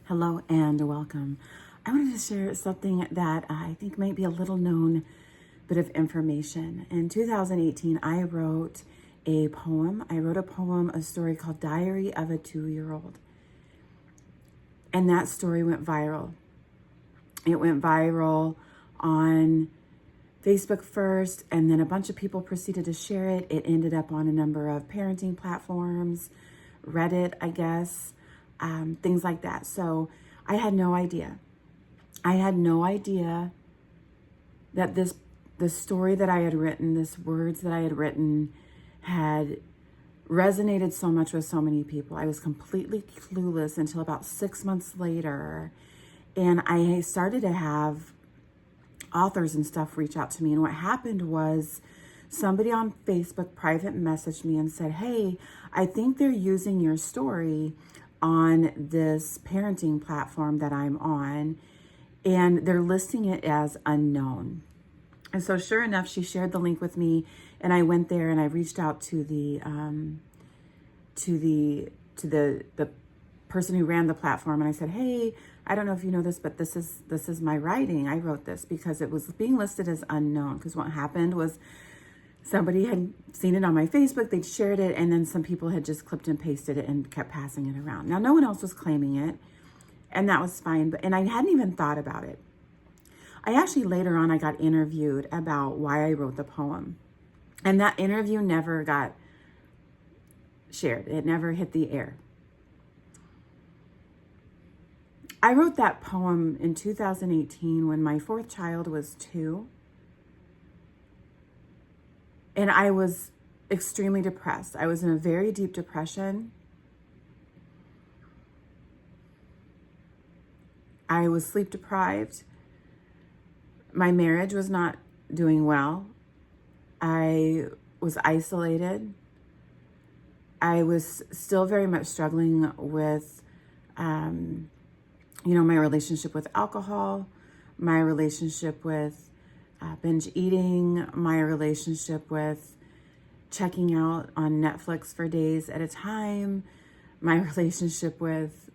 Hello and welcome. I wanted to share something that I think might be a little known bit of information. In 2018, I wrote a poem. A story called Diary of a 2-Year-Old. And that story went viral. It went viral on Facebook first, and then a bunch of people proceeded to share it. It ended up on a number of parenting platforms, Reddit, I guess, things like that. So I had no idea. I had no idea that the story that I had written, this words that I had written, had resonated so much with so many people. I was completely clueless until about 6 months later, and I started to have authors and stuff reach out to me. And what happened was somebody on Facebook private messaged me and said, "Hey, I think they're using your story on this parenting platform that I'm on, and they're listing it as unknown." And so sure enough, she shared the link with me, and I went there and I reached out to the person who ran the platform, and I said, "Hey, I don't know if you know this, but this is my writing. I wrote this," because it was being listed as unknown. Because what happened was somebody had seen it on my Facebook, they'd shared it, and then some people had just clipped and pasted it and kept passing it around. Now, no one else was claiming it, and that was fine, and I hadn't even thought about it. I actually, later on, I got interviewed about why I wrote the poem, and that interview never got shared. It never hit the air. I wrote that poem in 2018 when my fourth child was 2. And I was extremely depressed. I was in a very deep depression. I was sleep deprived. My marriage was not doing well. I was isolated. I was still very much struggling with, my relationship with alcohol, my relationship with binge eating, my relationship with checking out on Netflix for days at a time, my relationship with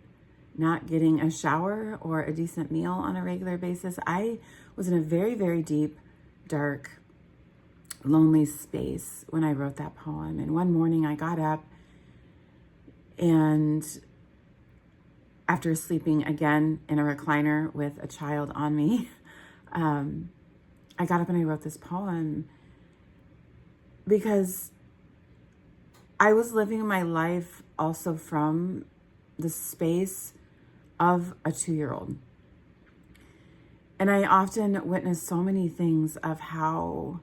not getting a shower or a decent meal on a regular basis. I was in a very, very deep, dark, lonely space when I wrote that poem. And one morning I got up, and after sleeping again in a recliner with a child on me, I got up and I wrote this poem because I was living my life also from the space of a 2-year-old. And I often witnessed so many things of how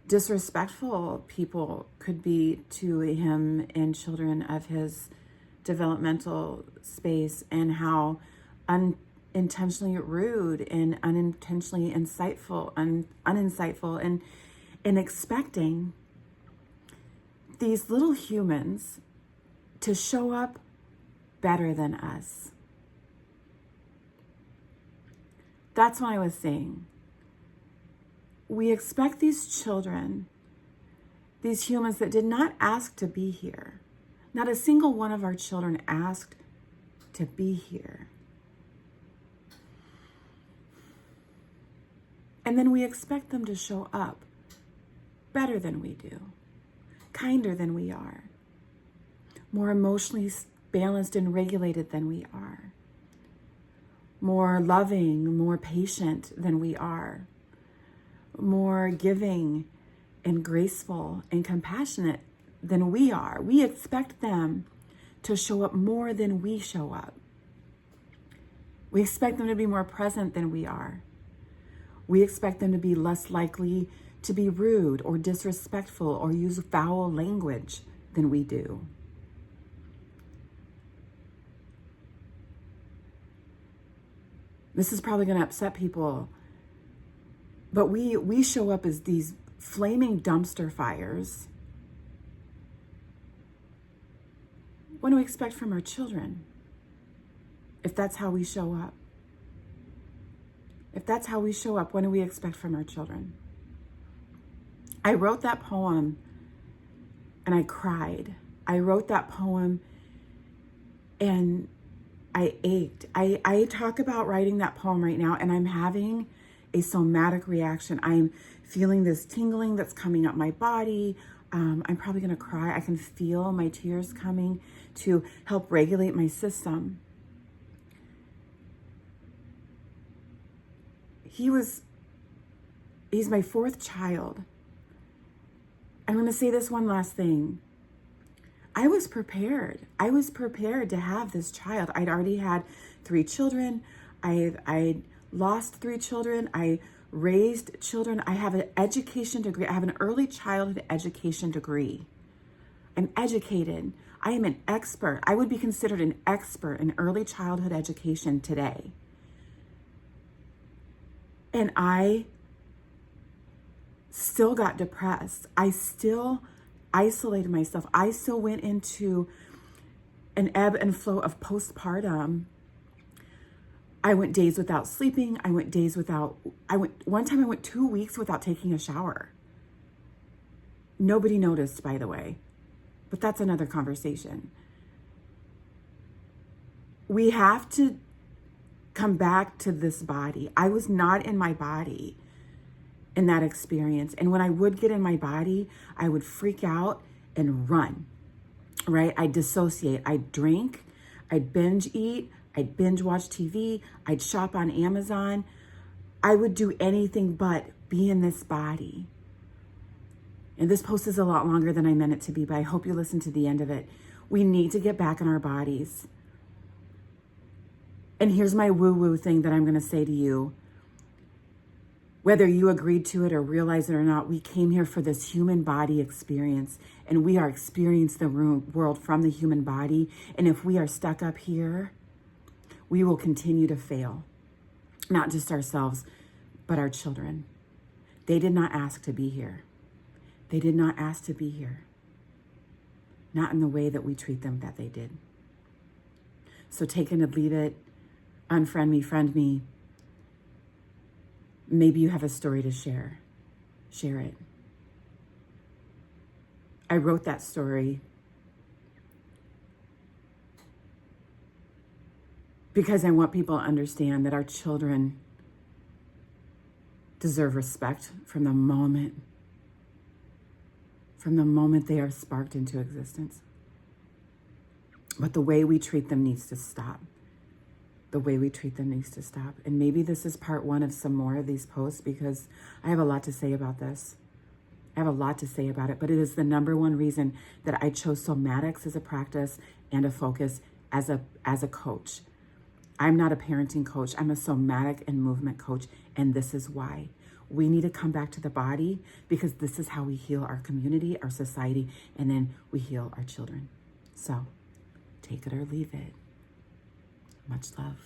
disrespectful people could be to him and children of his developmental space, and how unintentionally rude and unintentionally uninsightful and expecting these little humans to show up better than us. That's what I was saying. We expect these children, these humans that did not ask to be here. Not a single one of our children asked to be here. And then we expect them to show up better than we do, kinder than we are, more emotionally balanced and regulated than we are, more loving, more patient than we are, more giving and graceful and compassionate than we are. We expect them to show up more than we show up. We expect them to be more present than we are. We expect them to be less likely to be rude or disrespectful or use foul language than we do. This is probably going to upset people, but we show up as these flaming dumpster fires. What do we expect from our children if that's how we show up? If that's how we show up, what do we expect from our children? I wrote that poem and I cried. I wrote that poem and I ached. I talk about writing that poem right now, and I'm having a somatic reaction. I'm feeling this tingling that's coming up my body. I'm probably going to cry. I can feel my tears coming to help regulate my system. He's my fourth child. I'm going to say this one last thing. I was prepared. I was prepared to have this child. I'd already had 3 children. I'd lost 3 children. I raised children. I have an education degree. I have an early childhood education degree. I'm educated. I am an expert. I would be considered an expert in early childhood education today. And I still got depressed. I still isolated myself. I still went into an ebb and flow of postpartum. I went days without sleeping. One time I went 2 weeks without taking a shower. Nobody noticed, by the way, but that's another conversation. We have to come back to this body. I was not in my body in that experience. And when I would get in my body, I would freak out and run, right? I'd dissociate. I'd drink, I'd binge eat, I'd binge watch TV, I'd shop on Amazon. I would do anything but be in this body. And this post is a lot longer than I meant it to be, but I hope you listen to the end of it. We need to get back in our bodies. And here's my woo-woo thing that I'm going to say to you. Whether you agreed to it or realize it or not, we came here for this human body experience, and we are experiencing the world from the human body. And if we are stuck up here, we will continue to fail. Not just ourselves, but our children. They did not ask to be here. They did not ask to be here. Not in the way that we treat them that they did. So take it and leave it. Unfriend me, friend me. Maybe you have a story to share. Share it. I wrote that story because I want people to understand that our children deserve respect from the moment they are sparked into existence. But the way we treat them needs to stop. The way we treat them needs to stop. And maybe this is part 1 of some more of these posts, because I have a lot to say about this. I have a lot to say about it, but it is the number one reason that I chose somatics as a practice and a focus as a coach. I'm not a parenting coach. I'm a somatic and movement coach. And this is why. We need to come back to the body, because this is how we heal our community, our society, and then we heal our children. So take it or leave it. Much love.